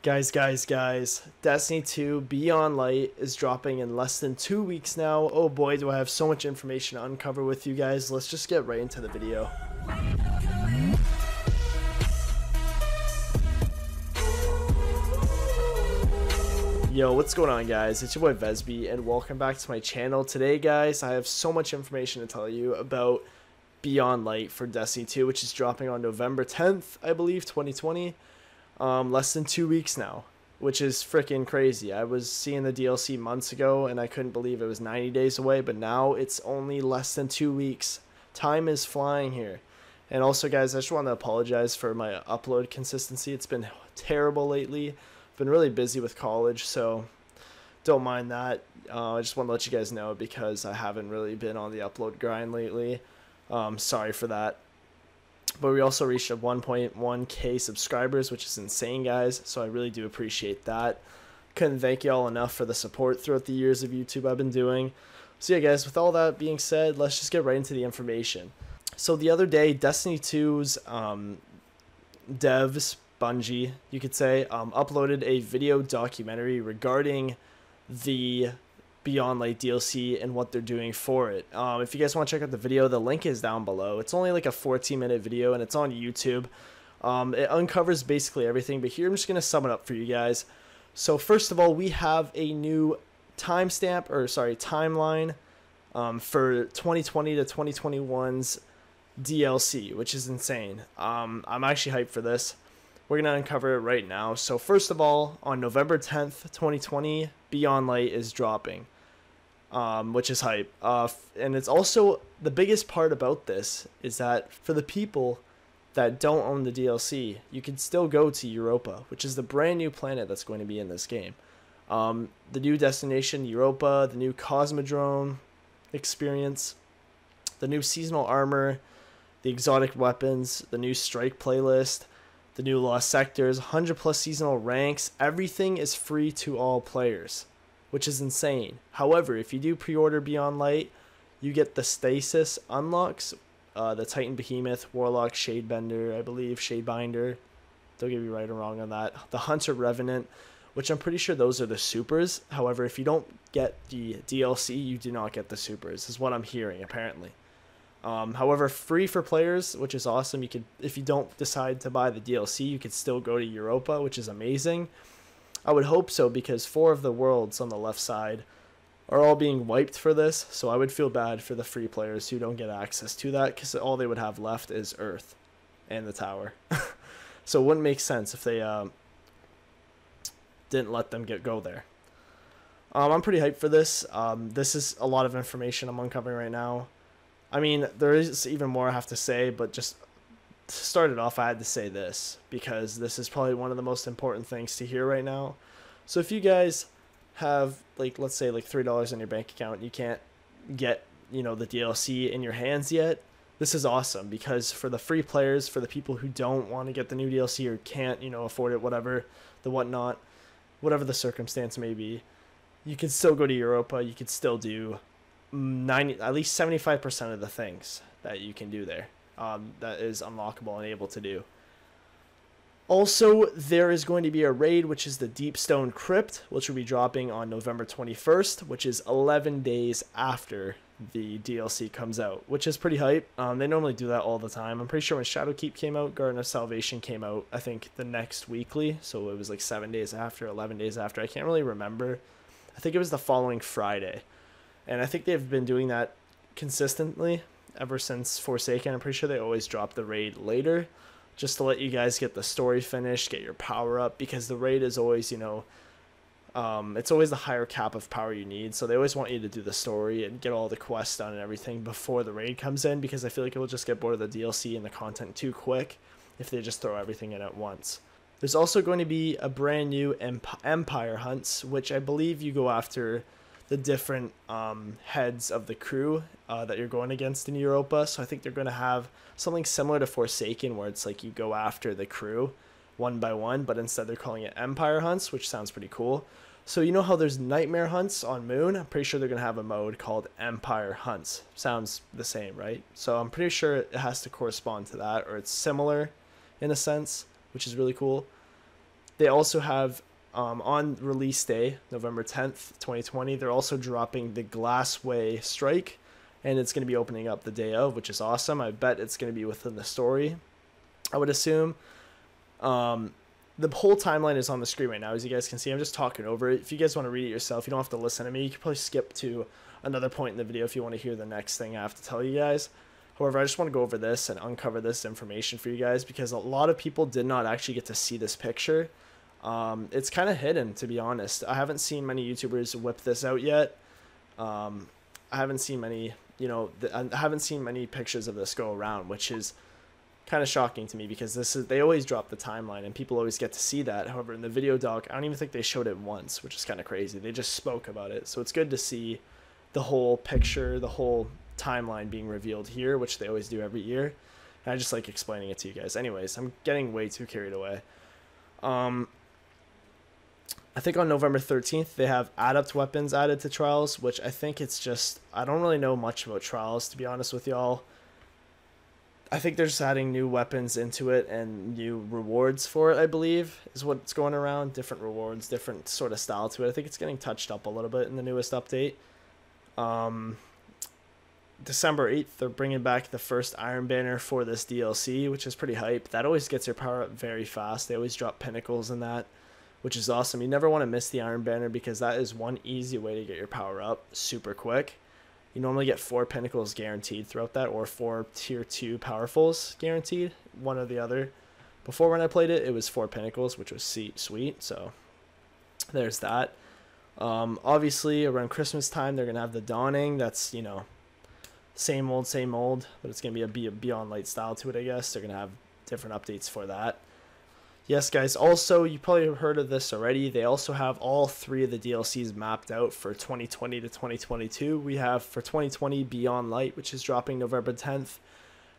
Guys, Destiny 2 Beyond Light is dropping in less than 2 weeks now. Oh boy, do I have so much information to uncover with you guys. Let's just get right into the video. Yo, what's going on, guys? It's your boy Vezby, and welcome back to my channel. Today, guys, I have so much information to tell you about Beyond Light for Destiny 2, which is dropping on November 10th, I believe, 2020. Less than 2 weeks now, which is freaking crazy. I was seeing the DLC months ago and I couldn't believe it was 90 days away, but now it's only less than 2 weeks. Time is flying here. And also, guys, I just want to apologize for my upload consistency. It's been terrible lately. I've been really busy with college, so don't mind that. I just want to let you guys know because I haven't really been on the upload grind lately. Sorry for that. But we also reached a 1.1k subscribers, which is insane, guys. So I really do appreciate that. Couldn't thank y'all enough for the support throughout the years of YouTube I've been doing. So yeah, guys, with all that being said, let's just get right into the information. So the other day, Destiny 2's devs, Bungie, you could say, uploaded a video documentary regarding the Beyond Light DLC and what they're doing for it. If you guys want to check out the video, the link is down below. It's only like a 14-minute video and it's on YouTube. It uncovers basically everything, but here I'm just going to sum it up for you guys. So first of all, we have a new timeline for 2020 to 2021's DLC, which is insane. I'm actually hyped for this. We're going to uncover it right now. So first of all, on November 10th, 2020, Beyond Light is dropping, which is hype. And it's also, the biggest part about this is that for the people that don't own the DLC, you can still go to Europa, which is the brand new planet that's going to be in this game. The new destination, Europa, the new Cosmodrome experience, the new seasonal armor, the exotic weapons, the new strike playlist, the new lost sectors, 100 plus seasonal ranks. Everything is free to all players, which is insane. However, if you do pre-order Beyond Light, you get the stasis unlocks, the Titan Behemoth, Warlock, Shadebender, I believe, Shadebinder. Don't get me right or wrong on that. The Hunter Revenant, which I'm pretty sure those are the supers. However, if you don't get the DLC, you do not get the supers, is what I'm hearing, apparently. However, free for players, which is awesome. You could, if you don't decide to buy the DLC, you could still go to Europa, which is amazing. I would hope so, because 4 of the worlds on the left side are all being wiped for this, so I would feel bad for the free players who don't get access to that, because all they would have left is Earth and the tower. So it wouldn't make sense if they didn't let them go there. I'm pretty hyped for this. This is a lot of information I'm uncovering right now. I mean, there is even more I have to say, but just to start it off, I had to say this because this is probably one of the most important things to hear right now. So if you guys have, like, let's say like $3 in your bank account and you can't get, the DLC in your hands yet, this is awesome, because for the free players, for the people who don't want to get the new DLC or can't, afford it, whatever the circumstance may be, you can still go to Europa. You could still do at least 75% of the things that you can do there, that is unlockable and able to do. Also, there is going to be a raid, which is the Deepstone Crypt, which will be dropping on November 21st, which is 11 days after the DLC comes out, which is pretty hype. They normally do that all the time. I'm pretty sure when Shadowkeep came out, Garden of Salvation came out, I think, the next weekly, so it was like 7 days after, 11 days after. I can't really remember. I think it was the following Friday. And I think they've been doing that consistently ever since Forsaken. I'm pretty sure they always drop the raid later, just to let you guys get the story finished, get your power up, because the raid is always, it's always the higher cap of power you need. So they always want you to do the story and get all the quests done and everything before the raid comes in, because I feel like it will just get bored of the DLC and the content too quick if they just throw everything in at once. There's also going to be a brand new Empire hunts, which I believe you go after the different heads of the crew that you're going against in Europa. So I think they're going to have something similar to Forsaken, where it's like you go after the crew one by one, but instead they're calling it Empire hunts, which sounds pretty cool. So you know how there's Nightmare hunts on Moon? I'm pretty sure they're going to have a mode called Empire hunts. Sounds the same, right? So I'm pretty sure it has to correspond to that, or it's similar in a sense, which is really cool. They also have, on release day, November 10th, 2020, they're also dropping the Glassway Strike, and it's going to be opening up the day of, which is awesome. I bet it's going to be within the story, I would assume. The whole timeline is on the screen right now, as you guys can see. I'm just talking over it. If you guys want to read it yourself, you don't have to listen to me. You can probably skip to another point in the video if you want to hear the next thing I have to tell you guys. However, I just want to go over this and uncover this information for you guys, because a lot of people did not actually get to see this picture. It's kind of hidden, to be honest. I haven't seen many YouTubers whip this out yet. I haven't seen many, I haven't seen many pictures of this go around, which is kind of shocking to me, because they always drop the timeline and people always get to see that. However, in the video doc, I don't even think they showed it once, which is kind of crazy. They just spoke about it. So it's good to see the whole picture, the whole timeline being revealed here, which they always do every year. And I just like explaining it to you guys. Anyways, I'm getting way too carried away. I think on November 13th, they have adept weapons added to Trials, which I think it's just, I don't really know much about Trials, to be honest with y'all. I think they're just adding new weapons into it and new rewards for it, I believe, is what's going around. Different rewards, different sort of style to it. I think it's getting touched up a little bit in the newest update. December 8th, they're bringing back the first Iron Banner for this DLC, which is pretty hype. That always gets your power up very fast. They always drop pinnacles in that, which is awesome. You never want to miss the Iron Banner, because that is one easy way to get your power up super quick. You normally get 4 pinnacles guaranteed throughout that, or 4 tier 2 powerfuls guaranteed, one or the other. Before, when I played it, it was 4 pinnacles, which was sweet. So there's that. Obviously, around Christmas time, they're going to have the Dawning. That's, same old, but it's going to be a Beyond Light style to it, I guess. They're going to have different updates for that. Yes, guys, also, you probably have heard of this already. They also have all 3 of the DLCs mapped out for 2020 to 2022. We have, for 2020, Beyond Light, which is dropping November 10th.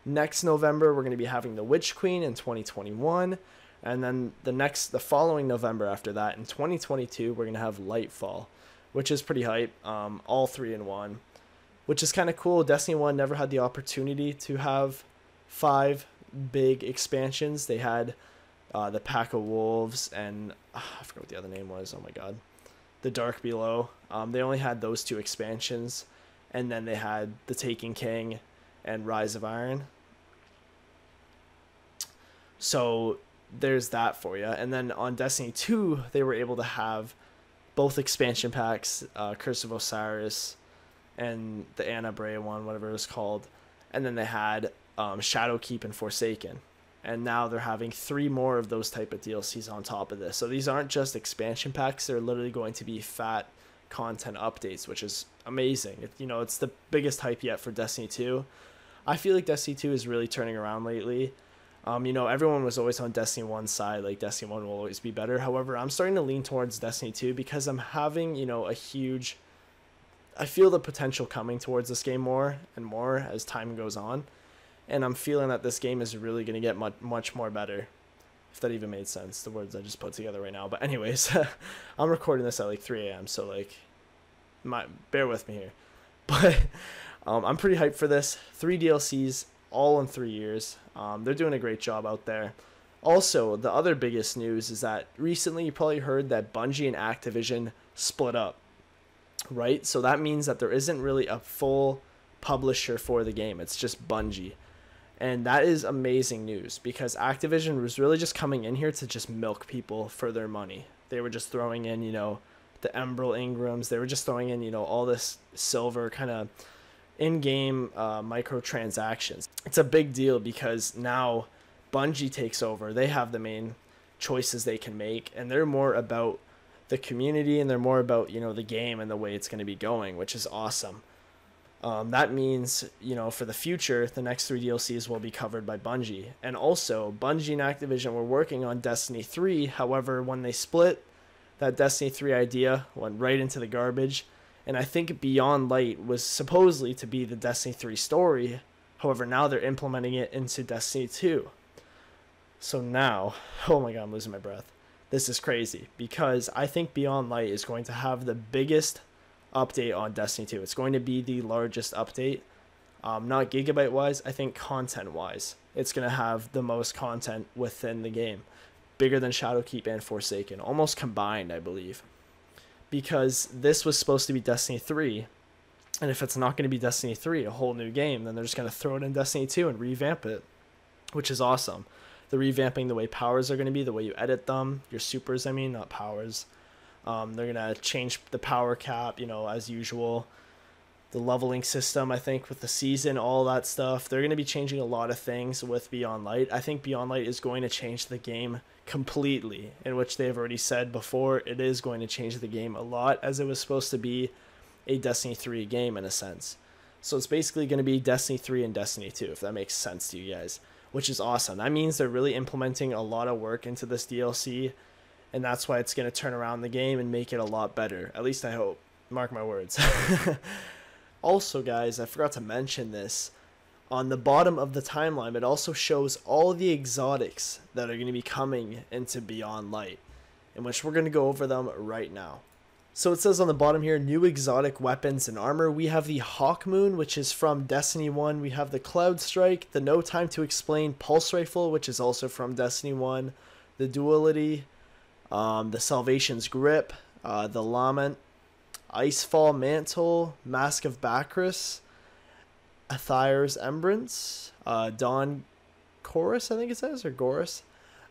Next November, we're going to be having the Witch Queen in 2021. And then the following November after that, in 2022, we're going to have Lightfall, which is pretty hype. All 3 in one, which is kind of cool. Destiny 1 never had the opportunity to have 5 big expansions. They had the Pack of Wolves, and I forgot what the other name was. Oh my god, the Dark Below. They only had those 2 expansions, and then they had the Taken King and Rise of Iron. So there's that for you. And then on Destiny 2, they were able to have both expansion packs, Curse of Osiris and the Anna Brea one, whatever it was called, and then they had Shadowkeep and Forsaken. And now they're having 3 more of those type of DLCs on top of this. So these aren't just expansion packs. They're literally going to be fat content updates, which is amazing. It's the biggest hype yet for Destiny 2. I feel like Destiny 2 is really turning around lately. Everyone was always on Destiny 1's side, like Destiny 1 will always be better. However, I'm starting to lean towards Destiny 2 because I'm having, I feel the potential coming towards this game more and more as time goes on. And I'm feeling that this game is really going to get much more better. If that even made sense, the words I just put together right now. But anyways, I'm recording this at like 3 a.m. So bear with me here. But I'm pretty hyped for this. 3 DLCs, all in 3 years. They're doing a great job out there. Also, the other biggest news is that recently you probably heard that Bungie and Activision split up. Right? So that means that there isn't really a full publisher for the game. It's just Bungie. And that is amazing news, because Activision was really just coming in here to just milk people for their money. They were just throwing in, the Emerald Ingrams. They were just throwing in, all this silver kind of in-game microtransactions. It's a big deal because now Bungie takes over. They have the main choices they can make, and they're more about the community, and they're more about, the game and the way it's going to be going, which is awesome. That means, for the future, the next 3 DLCs will be covered by Bungie. And also, Bungie and Activision were working on Destiny 3. However, when they split, that Destiny 3 idea went right into the garbage. And I think Beyond Light was supposedly to be the Destiny 3 story. However, now they're implementing it into Destiny 2. So now, oh my god, I'm losing my breath. This is crazy, because I think Beyond Light is going to have the biggest update on Destiny 2. It's going to be the largest update, not gigabyte wise, I think content wise. It's going to have the most content within the game. bigger than Shadowkeep and Forsaken, almost combined, I believe. Because this was supposed to be Destiny 3, and if it's not going to be Destiny 3, a whole new game, then they're just going to throw it in Destiny 2 and revamp it, which is awesome. They're revamping the way powers are going to be, the way you edit them, your supers, I mean, not powers. They're going to change the power cap, you know, as usual. The leveling system, I think, with the season, all that stuff. They're going to be changing a lot of things with Beyond Light. I think Beyond Light is going to change the game completely, in which they've already said before it is going to change the game a lot, as it was supposed to be a Destiny 3 game in a sense. So it's basically going to be Destiny 3 and Destiny 2, if that makes sense to you guys, which is awesome. That means they're really implementing a lot of work into this DLC, and that's why it's going to turn around the game and make it a lot better. At least I hope. Mark my words. Also, guys, I forgot to mention this. On the bottom of the timeline, it also shows all the exotics that are going to be coming into Beyond Light, in which we're going to go over them right now. So it says on the bottom here, new exotic weapons and armor. We have the Hawkmoon, which is from Destiny 1. We have the Cloud Strike, the No Time to Explain Pulse Rifle, which is also from Destiny 1, the Duality, the Salvation's Grip, the Lament, Icefall Mantle, Mask of Bacchus, Athire's Embrance, Dawn Chorus, I think it says, or Gorus,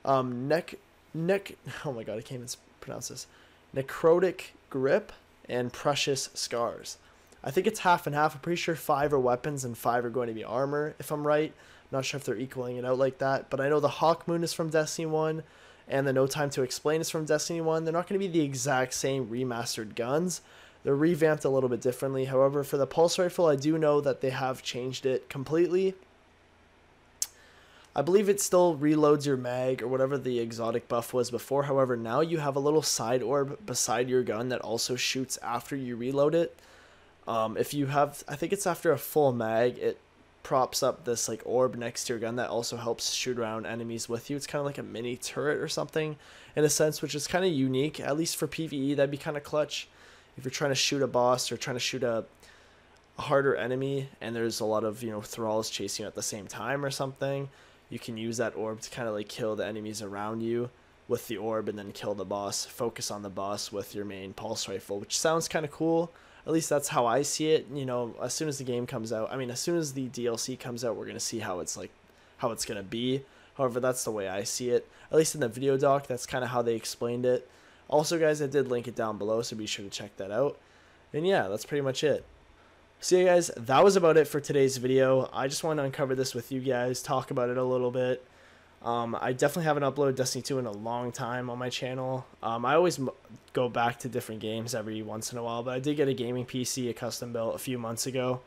oh my god, I can't even pronounce this, Necrotic Grip, and Precious Scars. I think it's half and half. I'm pretty sure 5 are weapons and 5 are going to be armor, if I'm right. I'm not sure if they're equaling it out like that, but I know the Hawkmoon is from Destiny 1, and the No Time to Explain is from Destiny 1. They're not going to be the exact same remastered guns. They're revamped a little bit differently. However, for the Pulse Rifle, I do know that they have changed it completely. I believe it still reloads your mag or whatever the exotic buff was before. However, now you have a little side orb beside your gun that also shoots after you reload it. If you have, I think it's after a full mag, it props up this like orb next to your gun that also helps shoot around enemies with you. It's kind of like a mini turret or something in a sense, which is kind of unique. At least for PvE, that'd be kind of clutch. If you're trying to shoot a boss or trying to shoot a harder enemy and there's a lot of, you know, thralls chasing you at the same time or something, you can use that orb to kind of like kill the enemies around you with the orb and then kill the boss, focus on the boss with your main pulse rifle, which sounds kind of cool. At least that's how I see it. You know, as soon as the game comes out, I mean, as soon as the DLC comes out, we're going to see how it's going to be. However, that's the way I see it. At least in the video doc, that's kind of how they explained it. Also, guys, I did link it down below, so be sure to check that out. And yeah, that's pretty much it. So yeah, guys, that was about it for today's video. I just wanted to uncover this with you guys, talk about it a little bit. I definitely haven't uploaded Destiny 2 in a long time on my channel. I always go back to different games every once in a while, but I did get a gaming PC, a custom built, a few months ago.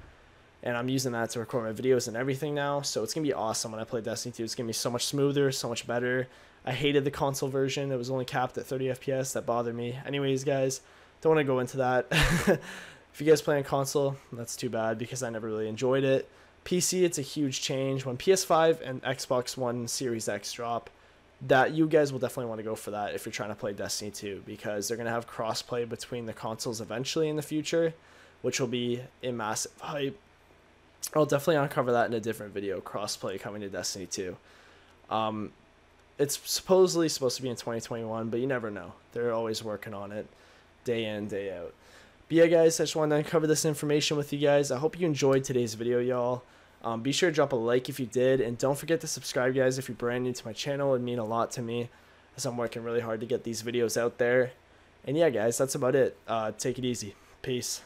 And I'm using that to record my videos and everything now, so it's going to be awesome when I play Destiny 2. It's going to be so much smoother, so much better. I hated the console version. It was only capped at 30 FPS. That bothered me. Anyways, guys, don't want to go into that. If you guys play on console, that's too bad because I never really enjoyed it. PC, it's a huge change. When PS5 and Xbox One Series X drop, that you guys will definitely want to go for that if you're trying to play Destiny 2 because they're going to have crossplay between the consoles eventually in the future, which will be a massive hype. I'll definitely uncover that in a different video, crossplay coming to Destiny 2. It's supposedly supposed to be in 2021, but you never know. They're always working on it day in, day out. But yeah, guys, I just wanted to uncover this information with you guys. I hope you enjoyed today's video, y'all. Be sure to drop a like if you did, and don't forget to subscribe, guys, if you're brand new to my channel. It would mean a lot to me as I'm working really hard to get these videos out there. And yeah, guys, that's about it. Take it easy. Peace.